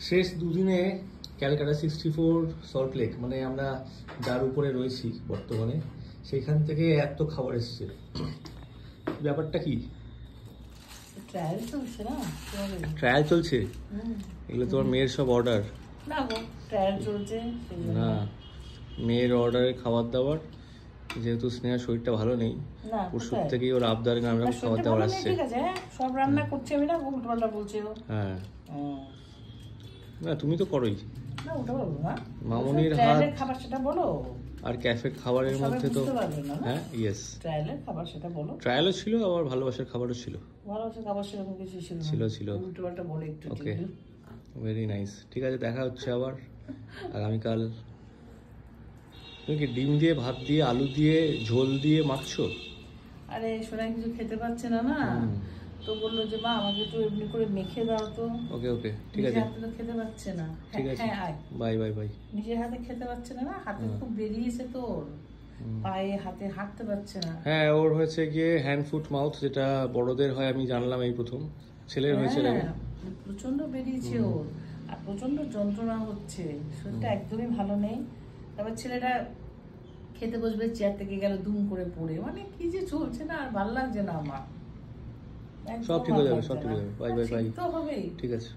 শেষ দুদিনে ক্যালকাটা 64 সল্টলেক মানে আমরা যার উপরে রয়েছি বর্তমানে, সেখান থেকে এত খাবার এসছে। ব্যাপারটা কি? ট্রায়াল চলছে না? ট্রায়াল চলছে? এগুলো তোমার মেয়ের সব অর্ডার? না গো, ট্রায়াল চলছে। না, মেয়ের অর্ডারের খাবার দাবার, যেহেতু স্নেহার শরীরটা ভালো নেই, পরশু থেকেই ওর আবদার আমরা খাবার দাবার আসছে। ঠিক আছে, সব রান্না করছি আমি, না উল্টো পাল্টা বলছি। হ্যাঁ, না তুমি তো করোই। না ওটা বলো না, মামনির হাত খাবার সেটা বলো। আর ক্যাফে খাবারের মধ্যে তো হ্যাঁ, ইয়েস, ট্রায়ালের খাবার সেটা বলো। ট্রায়ালও ছিল, আবার ভালোবাসার খাবারও ছিল। ভালোবাসার খাবার সেরকম কিছু ছিল, উল্টো পাল্টা বলে একটু। ওকে, ভেরি নাইস। ঠিক আছে, দেখা হচ্ছে আবার আগামীকাল। তুমি কি ডিম দিয়ে, ভাত দিয়ে, আলু দিয়ে, ঝোল দিয়ে মাখছো? আরে সোনা কিছু খেতে পাচ্ছে না, তো বললো যে মা আমাকে একটু এমনি করে মেখে দাও তো। ওকে ওকে, ঠিক আছে। হাতে তো খেতে পাচ্ছে না। ঠিক আছে, বাই বাই বাই। নিজের হাতে খেতে পাচ্ছে না, হাতে খুব বেরিয়েছে তোর, পায়ে হাতে হাঁটতে পারছে না। হ্যাঁ, ওর হয়েছে গিয়ে হ্যান্ড ফুট মাউথ, যেটা বড়দের হয় আমি জানলাম এই প্রথম। ছেলের হয়েছে প্রচন্ড বেরিয়েছে ওর, আর প্রচন্ড যন্ত্রণা হচ্ছে, শরীরটা একদমই ভালো নেই। তারপর ছেলেটা খেতে বসবে, চেয়ার থেকে গেল দুম করে পড়ে, মানে কি যে চলছে না, আর ভালো লাগছে না আমার। সব ঠিক হয়ে যাবে, সব ঠিক হয়ে যাবে। Bye bye bye. তো হবেই, ঠিক আছে।